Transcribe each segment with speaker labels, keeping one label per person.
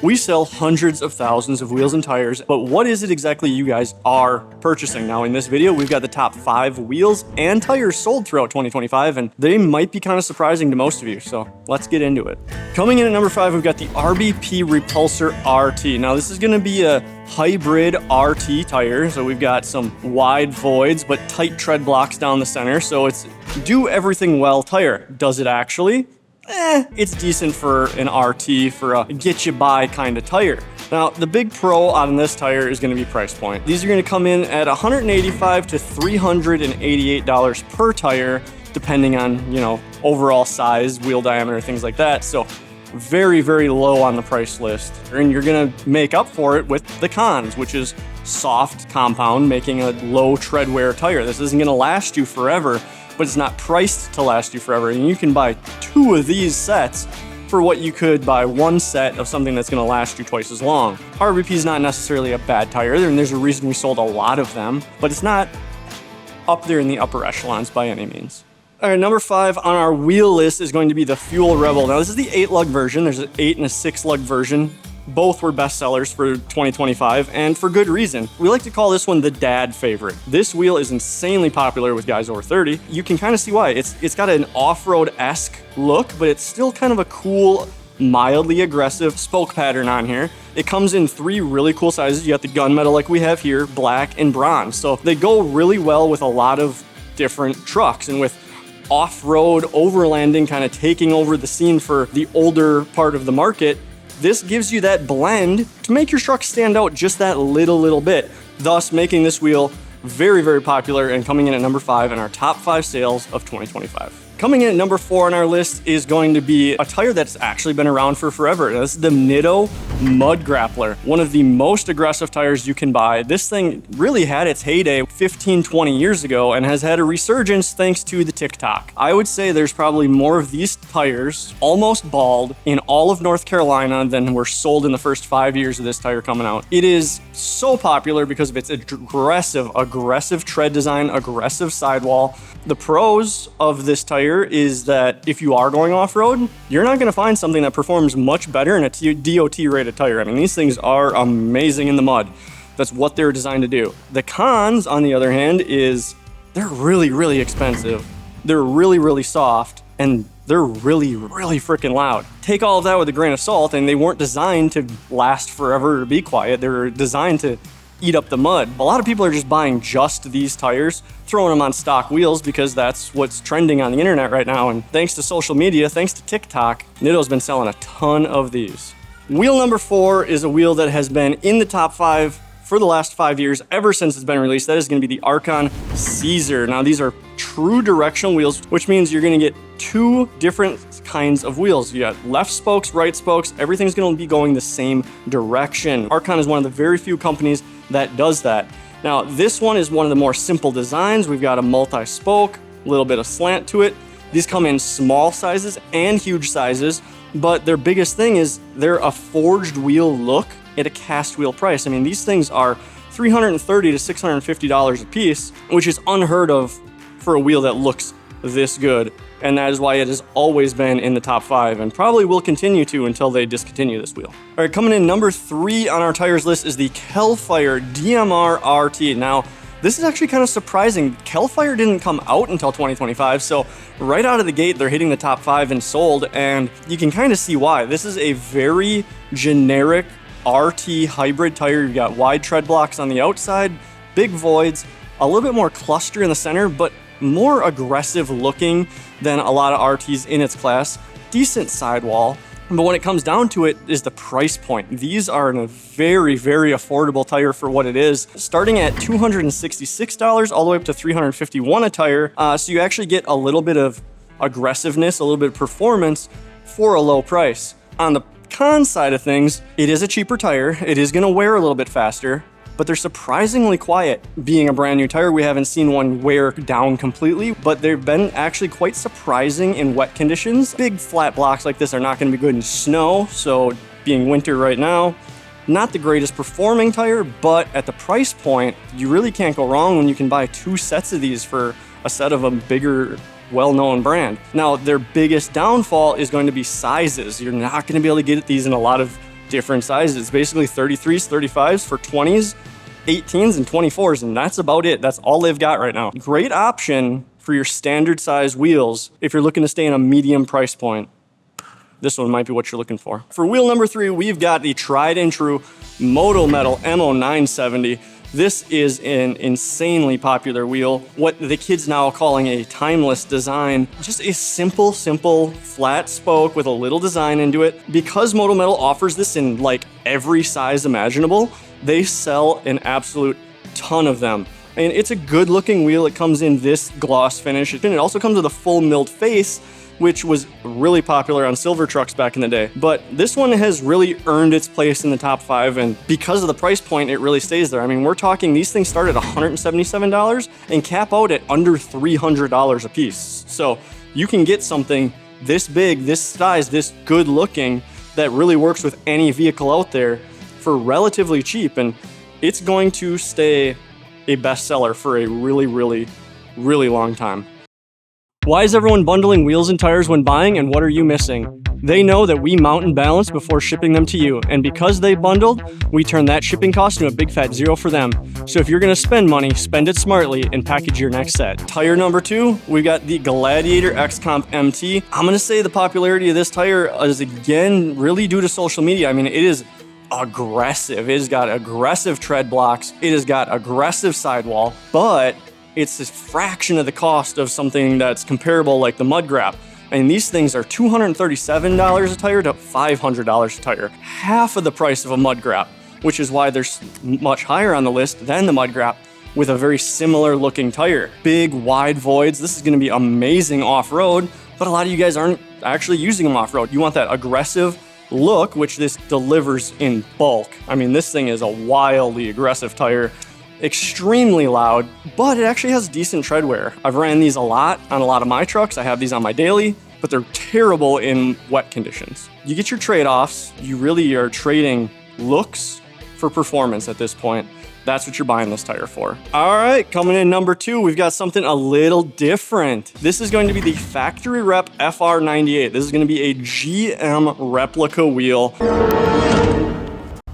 Speaker 1: We sell hundreds of thousands of wheels and tires, but what is it exactly you guys are purchasing? Now in this video, we've got the top 5 wheels and tires sold throughout 2025, and they might be kind of surprising to most of you, so let's get into it. Coming in at number 5, we've got the RBP Repulsor RT. Now this is gonna be a hybrid RT tire, so we've got some wide voids, but tight tread blocks down the center, so it's do everything well tire. Does it actually? It's decent for an RT, for a get you by kind of tire. Now, the big pro on this tire is going to be price point. These are going to come in at $185 to $388 per tire, depending on, overall size, wheel diameter, things like that. So very, very low on the price list. And you're going to make up for it with the cons, which is soft compound, making a low tread wear tire. This isn't going to last you forever, but it's not priced to last you forever. And you can buy 2 of these sets for what you could buy 1 set of something that's gonna last you twice as long. RBP is not necessarily a bad tire, and there's a reason we sold a lot of them, but it's not up there in the upper echelons by any means. All right, number 5 on our wheel list is going to be the Fuel Rebel. Now this is the 8-lug version. There's an 8 and a 6-lug version. Both were bestsellers for 2025, and for good reason. We like to call this one the dad favorite. This wheel is insanely popular with guys over 30. You can kind of see why. It's got an off-road-esque look, but it's still kind of a cool, mildly aggressive spoke pattern on here. It comes in 3 really cool sizes. You got the gunmetal like we have here, black and bronze. So they go really well with a lot of different trucks, and with off-road overlanding kind of taking over the scene for the older part of the market, this gives you that blend to make your truck stand out just that little bit, thus making this wheel very, very popular and coming in at number 5 in our top 5 sales of 2025. Coming in at number 4 on our list is going to be a tire that's actually been around for forever. This is the Nitto Mud Grappler, one of the most aggressive tires you can buy. This thing really had its heyday 15, 20 years ago and has had a resurgence thanks to the TikTok. I would say there's probably more of these tires, almost bald, in all of North Carolina than were sold in the first 5 years of this tire coming out. It is so popular because of its aggressive tread design, aggressive sidewall. The pros of this tire is that if you are going off-road, you're not going to find something that performs much better in a DOT-rated tire. I mean, these things are amazing in the mud. That's what they're designed to do. The cons, on the other hand, is they're really, really expensive. They're really, really soft, and they're really, really freaking loud. Take all of that with a grain of salt, and they weren't designed to last forever or be quiet. They were designed to eat up the mud. A lot of people are just buying just these tires, throwing them on stock wheels because that's what's trending on the internet right now. And thanks to social media, thanks to TikTok, Nitto's been selling a ton of these. Wheel number 4 is a wheel that has been in the top 5 for the last 5 years, ever since it's been released. That is going to be the Archon Caesar. Now these are true directional wheels, which means you're going to get 2 different kinds of wheels. You got left spokes, right spokes, everything's going to be going the same direction. Archon is one of the very few companies that does that. Now this one is one of the more simple designs. We've got a multi-spoke, a little bit of slant to it. These come in small sizes and huge sizes, but their biggest thing is they're a forged wheel look at a cast wheel price. I mean, these things are $330 to $650 a piece, which is unheard of for a wheel that looks this good. And that is why it has always been in the top 5 and probably will continue to until they discontinue this wheel. All right, coming in number 3 on our tires list is the Kelfire DMR RT. Now, this is actually kind of surprising. Kelfire didn't come out until 2025, so right out of the gate, they're hitting the top 5 and sold, and you can kind of see why. This is a very generic RT hybrid tire. You've got wide tread blocks on the outside, big voids, a little bit more cluster in the center, but more aggressive looking than a lot of RTs in its class. Decent sidewall, but when it comes down to it is the price point. These are a very, very affordable tire for what it is, starting at $266 all the way up to $351 a tire. So you actually get a little bit of aggressiveness, a little bit of performance for a low price. On the con side of things, it is a cheaper tire. It is going to wear a little bit faster, but they're surprisingly quiet. Being a brand new tire, we haven't seen one wear down completely, but they've been actually quite surprising in wet conditions. Big flat blocks like this are not going to be good in snow, so being winter right now, not the greatest performing tire, but at the price point, you really can't go wrong when you can buy 2 sets of these for a set of a bigger, well-known brand. Now, their biggest downfall is going to be sizes. You're not going to be able to get these in a lot of different sizes, basically 33s, 35s for 20s, 18s, and 24s, and that's about it. That's all they've got right now. Great option for your standard size wheels if you're looking to stay in a medium price point. This one might be what you're looking for. For wheel number 3, we've got the tried and true Moto Metal MO970. This is an insanely popular wheel, what the kids now are calling a timeless design. Just a simple flat spoke with a little design into it. Because Moto Metal offers this in like every size imaginable, they sell an absolute ton of them. And it's a good looking wheel. It comes in this gloss finish. And it also comes with a full milled face, which was really popular on silver trucks back in the day. But this one has really earned its place in the top 5, and because of the price point, it really stays there. I mean, we're talking these things start at $177 and cap out at under $300 a piece. So you can get something this big, this size, this good looking, that really works with any vehicle out there for relatively cheap, and it's going to stay a bestseller for a really long time. Why is everyone bundling wheels and tires when buying, and what are you missing? They know that we mountain balance before shipping them to you, and because they bundled, we turn that shipping cost into a big fat zero for them. So if you're gonna spend money, spend it smartly and package your next set. Tire number 2, we got the Gladiator X-Comp MT. I'm gonna say the popularity of this tire is again really due to social media. I mean, it is aggressive. It has got aggressive tread blocks. It has got aggressive sidewall, but it's a fraction of the cost of something that's comparable like the Mudgrap. And these things are $237 a tire to $500 a tire. Half of the price of a Mudgrap, which is why they're much higher on the list than the Mudgrap, with a very similar looking tire. Big, wide voids. This is gonna be amazing off-road, but a lot of you guys aren't actually using them off-road. You want that aggressive look, which this delivers in bulk. I mean, this thing is a wildly aggressive tire. Extremely loud, but it actually has decent tread wear. I've ran these a lot on a lot of my trucks. I have these on my daily, but they're terrible in wet conditions. You get your trade-offs. You really are trading looks for performance at this point. That's what you're buying this tire for. All right, coming in number 2, we've got something a little different. This is going to be the Factory Rep FR98. This is going to be a GM replica wheel.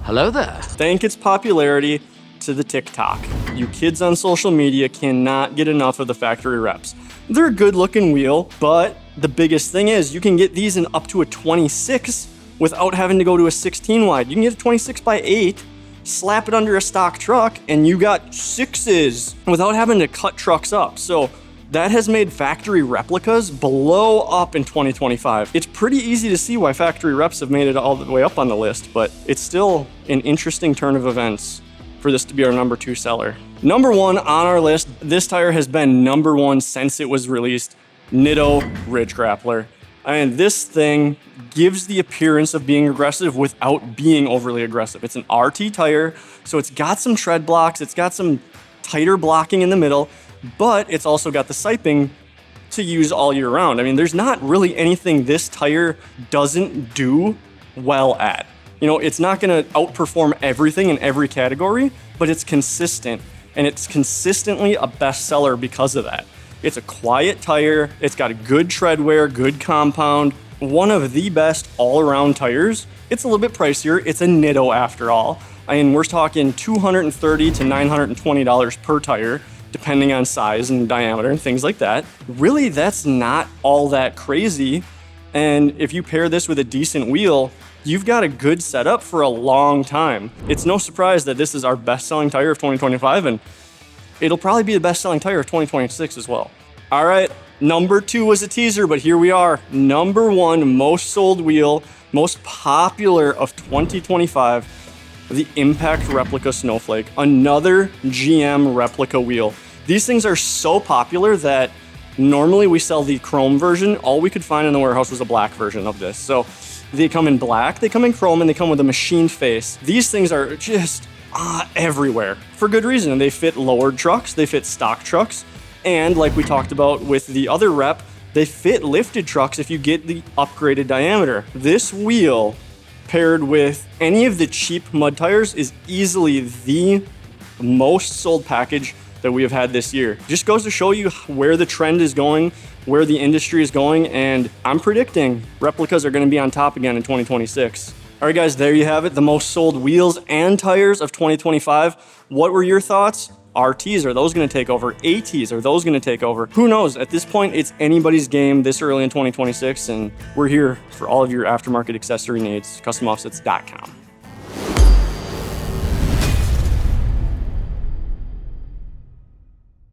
Speaker 2: Hello there.
Speaker 1: Thank its popularity to the TikTok. You kids on social media cannot get enough of the Factory Reps. They're a good looking wheel, but the biggest thing is you can get these in up to a 26 without having to go to a 16 wide. You can get a 26 by 8, slap it under a stock truck, and you got 6s without having to cut trucks up. So that has made factory replicas blow up in 2025. It's pretty easy to see why Factory Reps have made it all the way up on the list, but it's still an interesting turn of events for this to be our number 2 seller. Number 1 on our list, this tire has been number 1 since it was released, Nitto Ridge Grappler. And this thing gives the appearance of being aggressive without being overly aggressive. It's an RT tire, so it's got some tread blocks, it's got some tighter blocking in the middle, but it's also got the siping to use all year round. I mean, there's not really anything this tire doesn't do well at. You know, it's not gonna outperform everything in every category, but it's consistent, and it's consistently a bestseller because of that. It's a quiet tire, it's got a good tread wear, good compound, one of the best all-around tires. It's a little bit pricier, it's a Nitto after all. I mean, we're talking $230 to $920 per tire, depending on size and diameter and things like that. Really, that's not all that crazy. And if you pair this with a decent wheel, you've got a good setup for a long time. It's no surprise that this is our best-selling tire of 2025, and it'll probably be the best-selling tire of 2026 as well. All right, number 2 was a teaser, but here we are. Number 1 most sold wheel, most popular of 2025, the Impact Replica Snowflake, another GM replica wheel. These things are so popular that normally we sell the chrome version. All we could find in the warehouse was a black version of this. So they come in black, they come in chrome, and they come with a machined face. These things are just everywhere for good reason. They fit lowered trucks, they fit stock trucks, and like we talked about with the other rep, they fit lifted trucks if you get the upgraded diameter. This wheel paired with any of the cheap mud tires is easily the most sold package that we have had this year. Just goes to show you where the trend is going, where the industry is going, and I'm predicting replicas are going to be on top again in 2026. All right, guys, there you have it. The most sold wheels and tires of 2025. What were your thoughts? RTs, are those going to take over? ATs, are those going to take over? Who knows? At this point, it's anybody's game this early in 2026, and we're here for all of your aftermarket accessory needs. CustomOffsets.com.